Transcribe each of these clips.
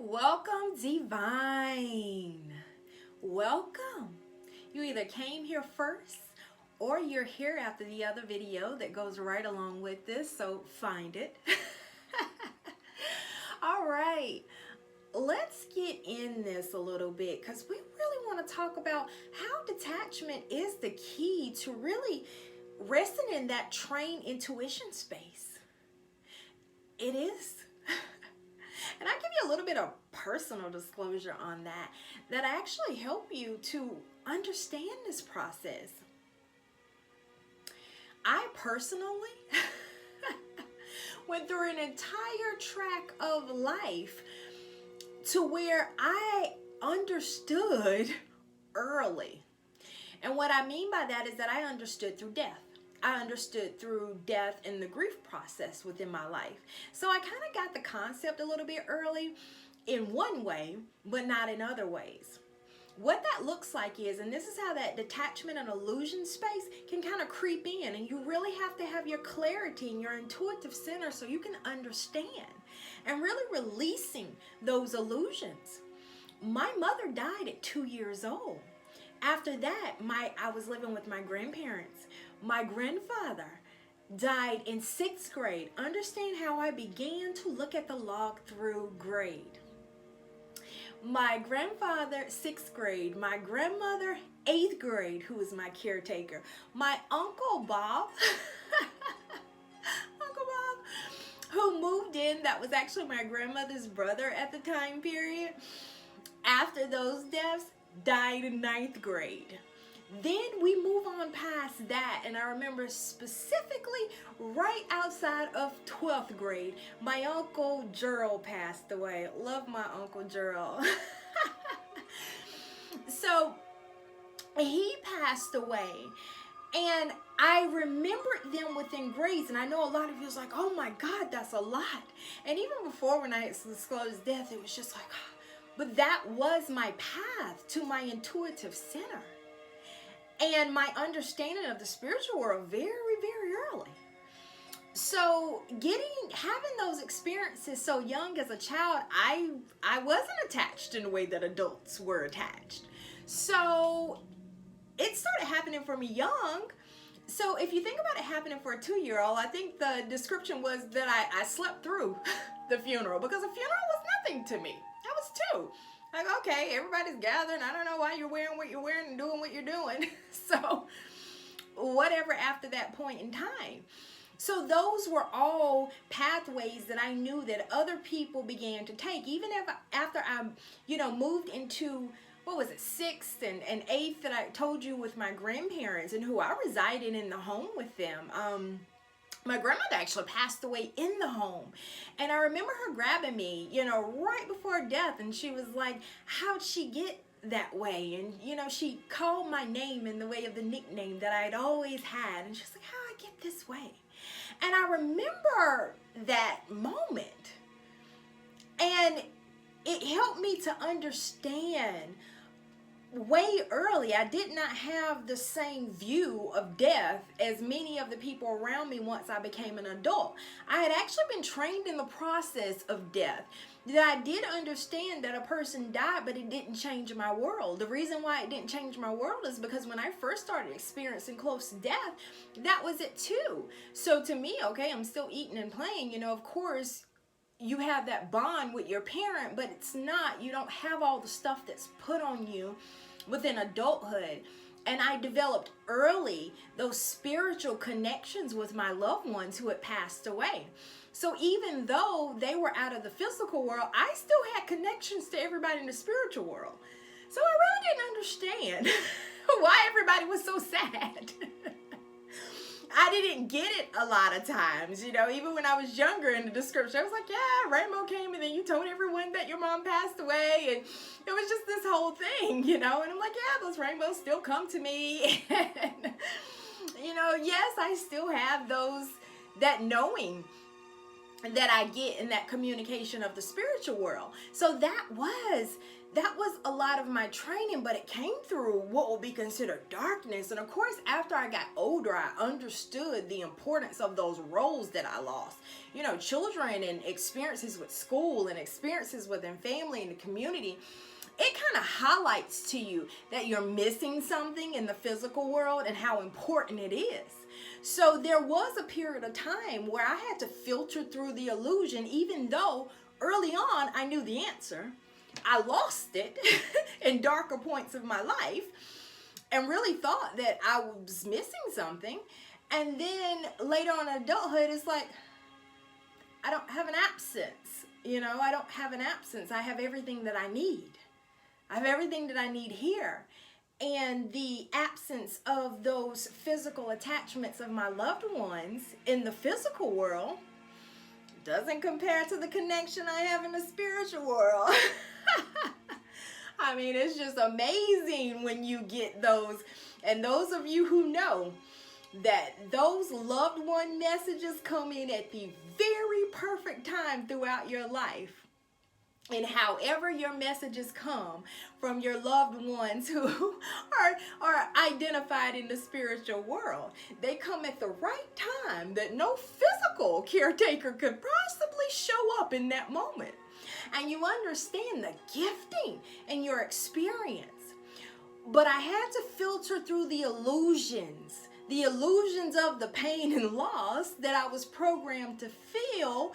Welcome, Divine. Welcome. You either came here first or you're here after the other video that goes right along with this, so find it. All right, let's get in this a little bit because we really want to talk about how detachment is the key to really resting in that trained intuition space. It is. And I give you a little bit of personal disclosure on that actually help you to understand this process. I personally went through an entire track of life to where I understood early. And what I mean by that is that I understood through death. I understood through death and the grief process within my life. So I kind of got the concept a little bit early in one way, but not in other ways. What that looks like is, and this is how that detachment and illusion space can kind of creep in, and you really have to have your clarity and your intuitive center so you can understand and really releasing those illusions. My mother died at 2 years old. After that, I was living with my grandparents. My grandfather died in 6th grade. Understand how I began to look at the log through grade. My grandfather, 6th grade. My grandmother, 8th grade, who was my caretaker. My Uncle Bob, Uncle Bob, who moved in, that was actually my grandmother's brother at the time period. After those deaths, died in 9th grade. Then we move on past that, and I remember specifically right outside of 12th grade, my Uncle Gerald passed away. Love my Uncle Gerald. So he passed away, and I remembered them within grades, and I know a lot of you was like, oh my God, that's a lot. And even before when I disclosed death, it was just like, but that was my path to my intuitive center and my understanding of the spiritual world very, very early. So having those experiences so young as a child, I wasn't attached in the way that adults were attached. So it started happening for me young. So if you think about it happening for a 2-year-old, I think the description was that I slept through the funeral because a funeral was nothing to me. I was 2. Like, okay, everybody's gathering. I don't know why you're wearing what you're wearing and doing what you're doing. So whatever after that point in time. So those were all pathways that I knew that other people began to take. Even after I, moved into, 6th and 8th that I told you with my grandparents and who I resided in the home with them. My grandmother actually passed away in the home. And I remember her grabbing me, right before death. And she was like, how'd she get that way? And, she called my name in the way of the nickname that I'd always had. And she's like, how'd I get this way? And I remember that moment. And it helped me to understand way early. I did not have the same view of death as many of the people around me once I became an adult. I had actually been trained in the process of death. That I did understand that a person died, but it didn't change my world. The reason why it didn't change my world is because when I first started experiencing close to death, that was it too. So to me, okay, I'm still eating and playing, of course, you have that bond with your parent, but it's not, you don't have all the stuff that's put on you within adulthood. And I developed early those spiritual connections with my loved ones who had passed away. So even though they were out of the physical world, I still had connections to everybody in the spiritual world. So I really didn't understand why everybody was so sad. I didn't get it a lot of times, even when I was younger in the description, I was like, yeah, Rainbow came and then you told everyone that your mom passed away. And it was just this whole thing, and I'm like, yeah, those rainbows still come to me. And, yes, I still have that knowing. that I get in that communication of the spiritual world. So that was a lot of my training, but it came through what will be considered darkness. And of course, after I got older, I understood the importance of those roles that I lost. You know, children and experiences with school and experiences within family and the community, it kind of highlights to you that you're missing something in the physical world and how important it is. So there was a period of time where I had to filter through the illusion, even though early on I knew the answer. I lost it in darker points of my life and really thought that I was missing something. And then later on in adulthood, it's like, I don't have an absence. You know, I don't have an absence. I have everything that I need. I have everything that I need here. And the absence of those physical attachments of my loved ones in the physical world doesn't compare to the connection I have in the spiritual world. I mean, it's just amazing when you get those. And those of you who know that those loved one messages come in at the very perfect time throughout your life. And however your messages come from your loved ones who are identified in the spiritual world, they come at the right time that no physical caretaker could possibly show up in that moment. And you understand the gifting and your experience. But I had to filter through the illusions of the pain and loss that I was programmed to feel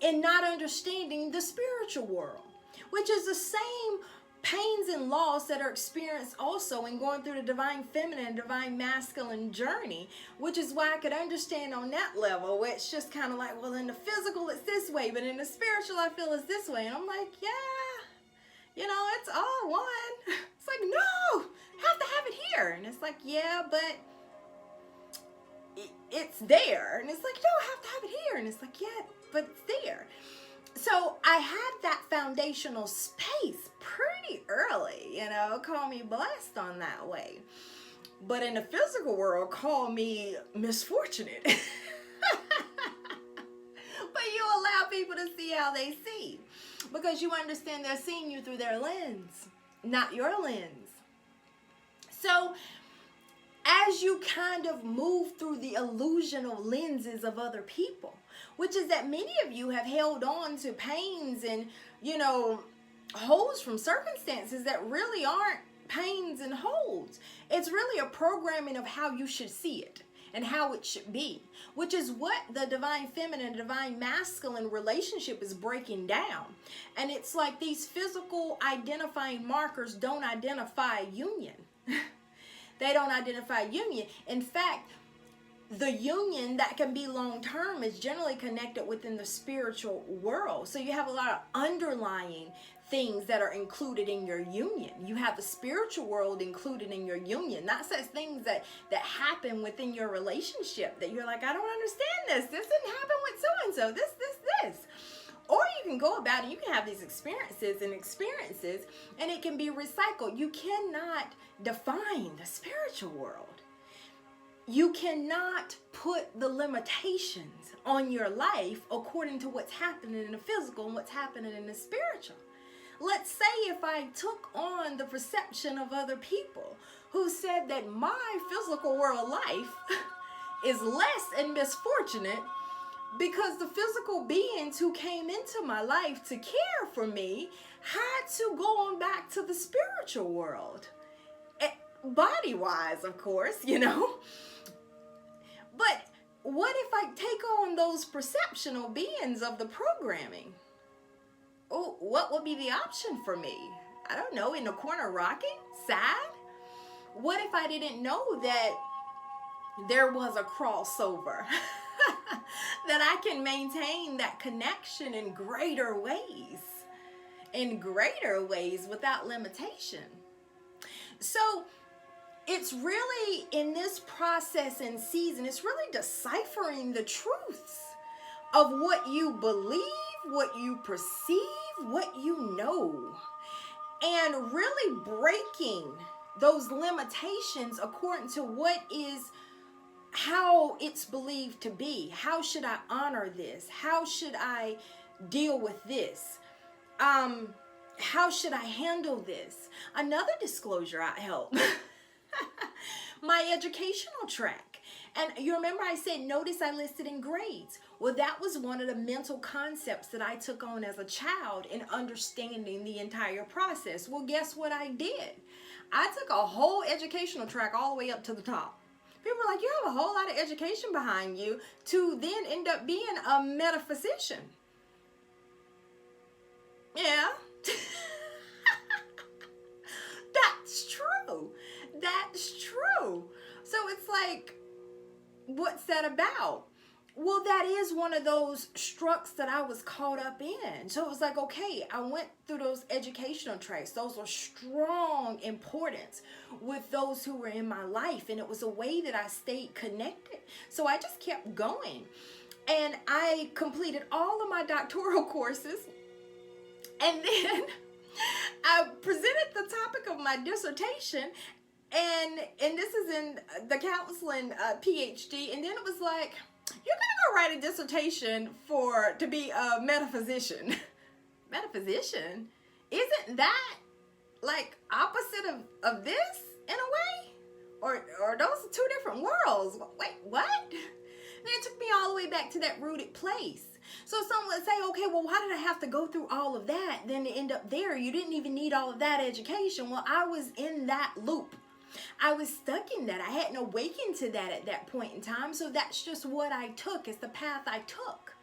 in not understanding the spiritual world, which is the same pains and loss that are experienced also in going through the divine feminine and divine masculine journey, which is why I could understand on that level where it's just kind of like, well, in the physical it's this way, but in the spiritual I feel it's this way. And I'm like, yeah, you know, it's all one. It's like, no, have to have it here. And it's like, yeah, but it's there. And it's like, no, I have to have it here. And it's like, yeah, but it's there. So I had that foundational space pretty early, you know, call me blessed on that way. But in the physical world, call me misfortunate. But you allow people to see how they see, because you understand they're seeing you through their lens, not your lens. So as you kind of move through the illusional lenses of other people, which is that many of you have held on to pains and, you know, holds from circumstances that really aren't pains and holds. It's really a programming of how you should see it and how it should be, which is what the divine feminine and divine masculine relationship is breaking down. And it's like these physical identifying markers don't identify union. They don't identify union. In fact, the union that can be long-term is generally connected within the spiritual world. So you have a lot of underlying things that are included in your union. You have the spiritual world included in your union. Not such things that happen within your relationship that you're like, I don't understand this. This didn't happen with so-and-so. This. Or you can go about it. You can have these experiences, and it can be recycled. You cannot define the spiritual world. You cannot put the limitations on your life according to what's happening in the physical and what's happening in the spiritual. Let's say if I took on the perception of other people who said that my physical world life is less and misfortunate because the physical beings who came into my life to care for me had to go on back to the spiritual world. Body-wise, of course, you know. But what if I take on those perceptional beings of the programming? Oh, what would be the option for me? I don't know, in the corner rocking? Sad? What if I didn't know that there was a crossover? That I can maintain that connection in greater ways without limitation. So it's really in this process and season, it's really deciphering the truths of what you believe, what you perceive, what you know, and really breaking those limitations according to what is how it's believed to be. How should I honor this? How should I deal with this? How should I handle this? Another disclosure I help. My educational track. And you remember I said, notice I listed in grades. Well, that was one of the mental concepts that I took on as a child in understanding the entire process. Well, guess what I did? I took a whole educational track all the way up to the top. People were like, you have a whole lot of education behind you to then end up being a metaphysician. Yeah. That's true. That's true. So it's like, what's that about? Well, that is one of those structs that I was caught up in. So it was like, okay, I went through those educational tracks. Those were strong importance with those who were in my life. And it was a way that I stayed connected. So I just kept going. And I completed all of my doctoral courses. And then I presented the topic of my dissertation. And this is in the counseling PhD. And then it was like, you're gonna go write a dissertation to be a metaphysician. Metaphysician? Isn't that like opposite of this in a way? Or those are two different worlds. Wait, what? Then it took me all the way back to that rooted place. So someone would say, okay, well, why did I have to go through all of that then to end up there? You didn't even need all of that education. Well, I was in that loop. I was stuck in that. I hadn't awakened to that at that point in time. So that's just what I took. It's the path I took,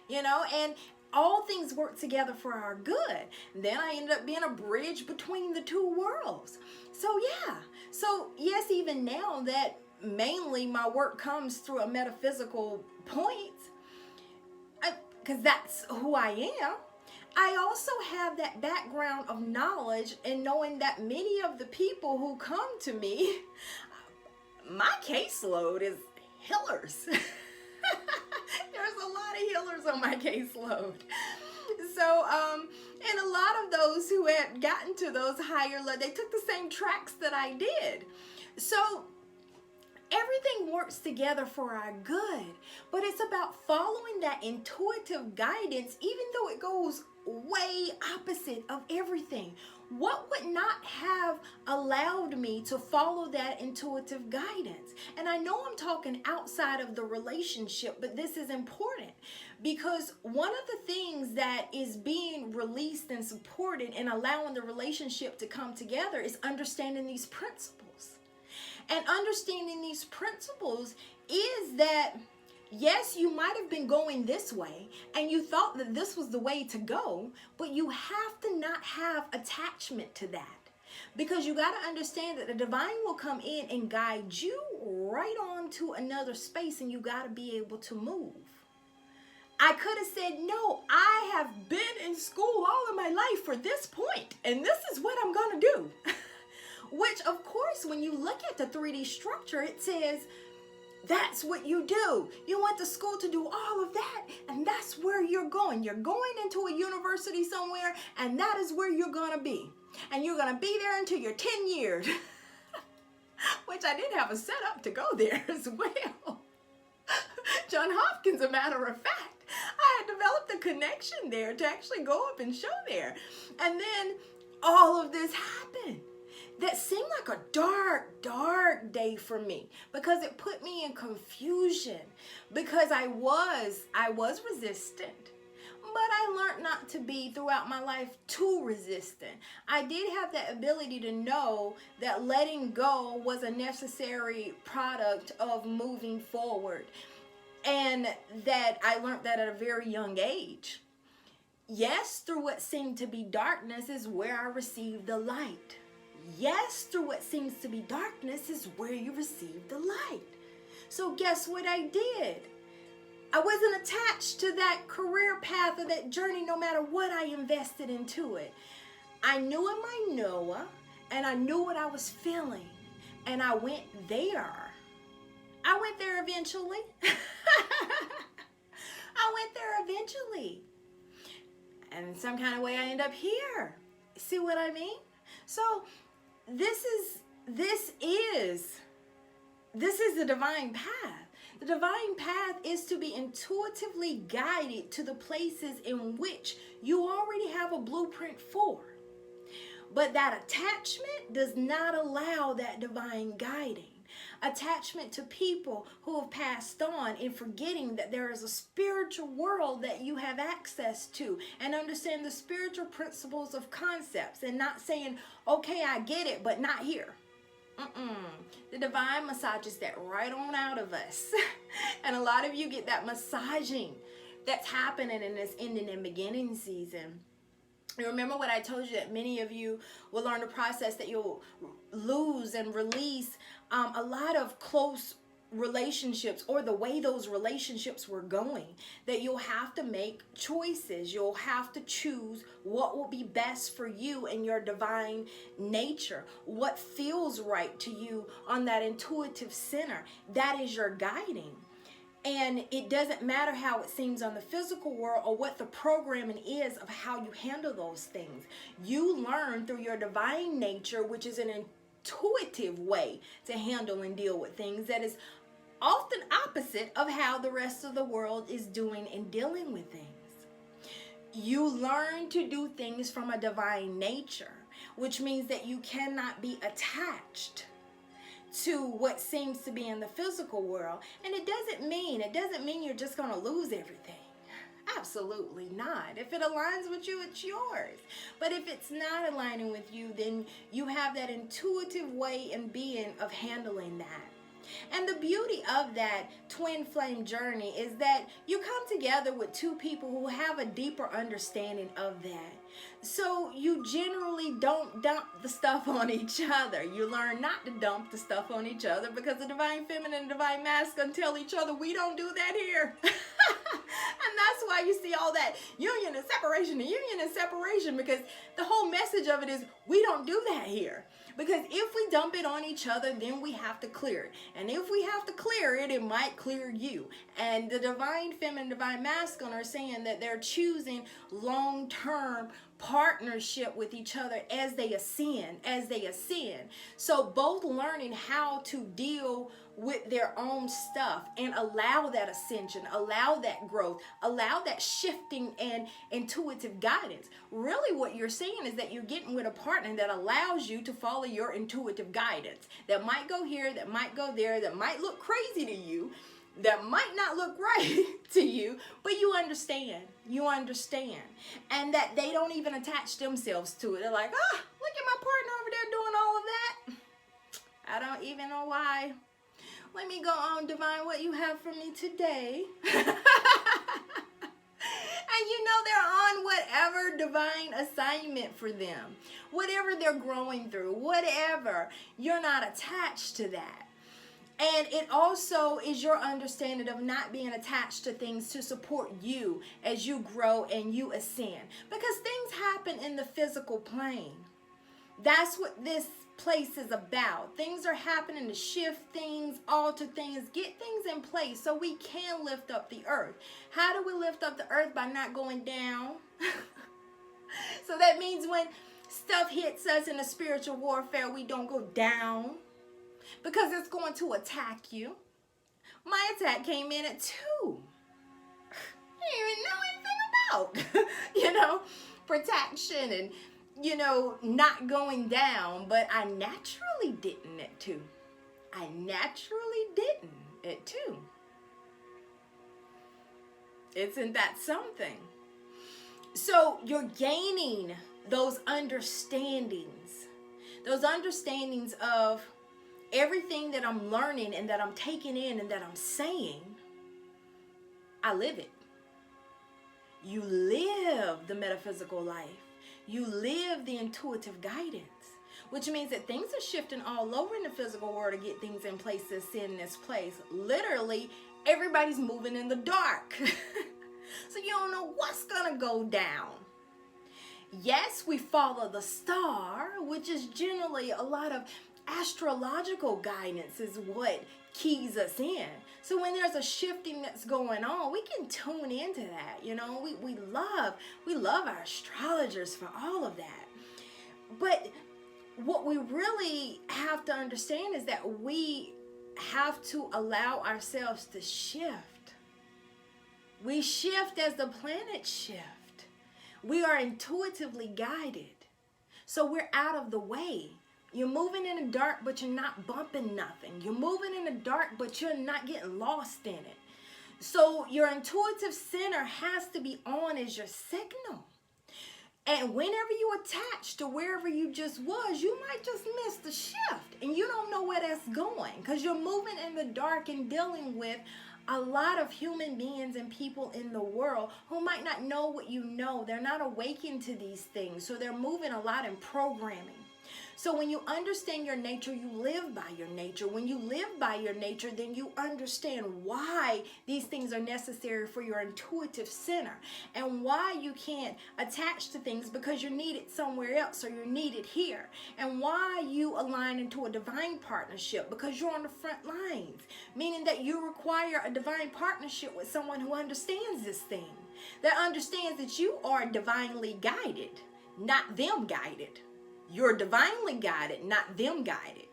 you know, and all things work together for our good. Then I ended up being a bridge between the two worlds. So yeah. So yes, even now that mainly my work comes through a metaphysical point, because that's who I am. I also have that background of knowledge and knowing that many of the people who come to me, my caseload is healers. There's a lot of healers on my caseload. So, and a lot of those who had gotten to those higher levels, they took the same tracks that I did. So, everything works together for our good, but it's about following that intuitive guidance, even though it goes way opposite of everything. What would not have allowed me to follow that intuitive guidance? And I know I'm talking outside of the relationship, but this is important because one of the things that is being released and supported and allowing the relationship to come together is understanding these principles. And understanding these principles is that, yes, you might have been going this way and you thought that this was the way to go, but you have to not have attachment to that. Because you got to understand that the divine will come in and guide you right on to another space, and you got to be able to move. I could have said, no, I have been in school all of my life for this point, and this is what I'm going to do. Which, of course, when you look at the 3D structure, it says, that's what you do. You went to school to do all of that, and that's where you're going. You're going into a university somewhere, and that is where you're going to be. And you're going to be there until you're 10 years. Which I did have a setup to go there as well. John Hopkins, a matter of fact. I had developed a connection there to actually go up and show there. And then all of this happened. That seemed like a dark, dark day for me because it put me in confusion because I was resistant, but I learned not to be throughout my life too resistant. I did have that ability to know that letting go was a necessary product of moving forward, and that I learned that at a very young age. Yes, through what seemed to be darkness is where I received the light. Yes, through what seems to be darkness is where you receive the light. So guess what I did? I wasn't attached to that career path or that journey no matter what I invested into it. I knew in my Noah, and I knew what I was feeling, and I went there. I went there eventually. I went there eventually. And in some kind of way I end up here. See what I mean? So this is the divine path. The divine path is to be intuitively guided to the places in which you already have a blueprint for. But that attachment does not allow that divine guiding. Attachment to people who have passed on, and forgetting that there is a spiritual world that you have access to, and understand the spiritual principles of concepts, and not saying, okay, I get it, but not here. The divine massages that right on out of us. And a lot of you get that massaging that's happening in this ending and beginning season. You remember what I told you, that many of you will learn the process that you'll lose and release a lot of close relationships, or the way those relationships were going, that you'll have to make choices. You'll have to choose what will be best for you and your divine nature, what feels right to you on that intuitive center. That is your guiding. And it doesn't matter how it seems on the physical world, or what the programming is of how you handle those things. You learn through your divine nature, which is an intuitive way to handle and deal with things that is often opposite of how the rest of the world is doing and dealing with things. You learn to do things from a divine nature, which means that you cannot be attached to what seems to be in the physical world. And it doesn't mean you're just going to lose everything. Absolutely not. If it aligns with you, it's yours. But if it's not aligning with you, then you have that intuitive way and being of handling that. And the beauty of that twin flame journey is that you come together with two people who have a deeper understanding of that. So you generally don't dump the stuff on each other. You learn not to dump the stuff on each other, because the divine feminine and divine masculine tell each other, we don't do that here. And that's why you see all that union and separation, because the whole message of it is, we don't do that here. Because if we dump it on each other, then we have to clear it. And if we have to clear it, it might clear you. And the divine feminine, divine masculine are saying that they're choosing long-term partnership with each other as they ascend. So both learning how to deal with their own stuff and allow that ascension, allow that growth, allow that shifting and intuitive guidance. Really what you're saying is that you're getting with a partner that allows you to follow your intuitive guidance. That might go here, that might go there, that might look crazy to you, that might not look right to you, but you understand. And that they don't even attach themselves to it. They're like, look at my partner over there doing all of that. I don't even know why. Let me go on, divine, what you have for me today. And you know they're on whatever divine assignment for them. Whatever they're growing through, whatever. You're not attached to that. And it also is your understanding of not being attached to things to support you as you grow and you ascend. Because things happen in the physical plane. That's what this place is about. Things are happening to shift things, alter things, get things in place so we can lift up the earth. How do we lift up the earth? By not going down. So that means when stuff hits us in the spiritual warfare, we don't go down, because it's going to attack you. My attack came in at 2. I didn't even know anything about, protection and, not going down. But I naturally didn't at 2. Isn't that something? So you're gaining those understandings of everything that I'm learning and that I'm taking in and that I'm saying. I live it. You live the metaphysical life. You live the intuitive guidance, which means that things are shifting all over in the physical world to get things in place to send this place. Literally, everybody's moving in the dark. So you don't know what's going to go down. Yes, we follow the star, which is generally a lot of astrological guidance is what keys us in. So when there's a shifting that's going on, we can tune into that. We love our astrologers for all of that. But what we really have to understand is that we have to allow ourselves to shift. We shift as the planets shift. We are intuitively guided. So we're out of the way. You're moving in the dark, but you're not bumping nothing. You're moving in the dark, but you're not getting lost in it. So your intuitive center has to be on as your signal. And whenever you attach to wherever you just was, you might just miss the shift. And you don't know where that's going because you're moving in the dark and dealing with a lot of human beings and people in the world who might not know what you know. They're not awakened to these things. So they're moving a lot in programming. So when you understand your nature, you live by your nature. When you live by your nature, then you understand why these things are necessary for your intuitive center and why you can't attach to things because you're needed somewhere else or you're needed here, and why you align into a divine partnership because you're on the front lines, meaning that you require a divine partnership with someone who understands this thing, that understands that you are divinely guided, not them guided. You're divinely guided, not them guided.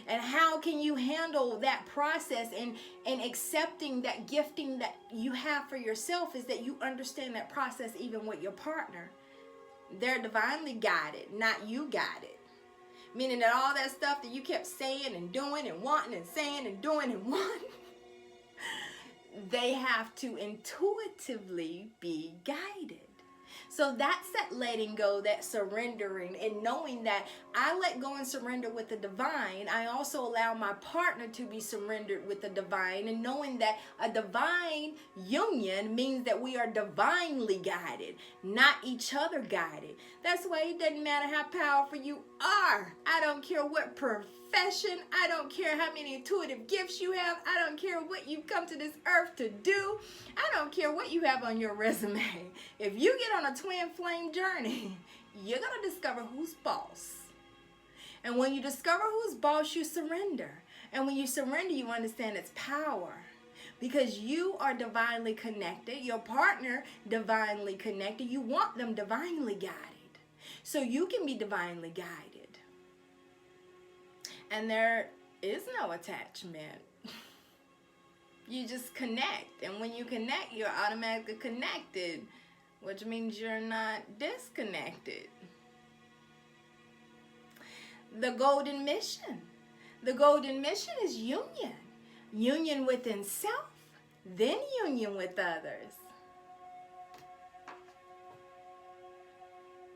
And how can you handle that process and accepting that gifting that you have for yourself is that you understand that process even with your partner. They're divinely guided, not you guided. Meaning that all that stuff that you kept saying and doing and wanting and saying and doing and wanting, they have to intuitively be guided. So that's that letting go, that surrendering, and knowing that I let go and surrender with the divine. I also allow my partner to be surrendered with the divine, and knowing that a divine union means that we are divinely guided, not each other guided. That's why it doesn't matter how powerful you are. I don't care what profession, I don't care how many intuitive gifts you have, I don't care what you've come to this earth to do, I don't care what you have on your resume. If you get on a twin flame journey, you're going to discover who's boss. And when you discover who's boss, you surrender. And when you surrender, you understand its power. Because you are divinely connected, your partner divinely connected, you want them divinely guided. So you can be divinely guided. And there is no attachment. You just connect. And when you connect, you're automatically connected, which means you're not disconnected. The golden mission. The golden mission is union. Union within self, then union with others.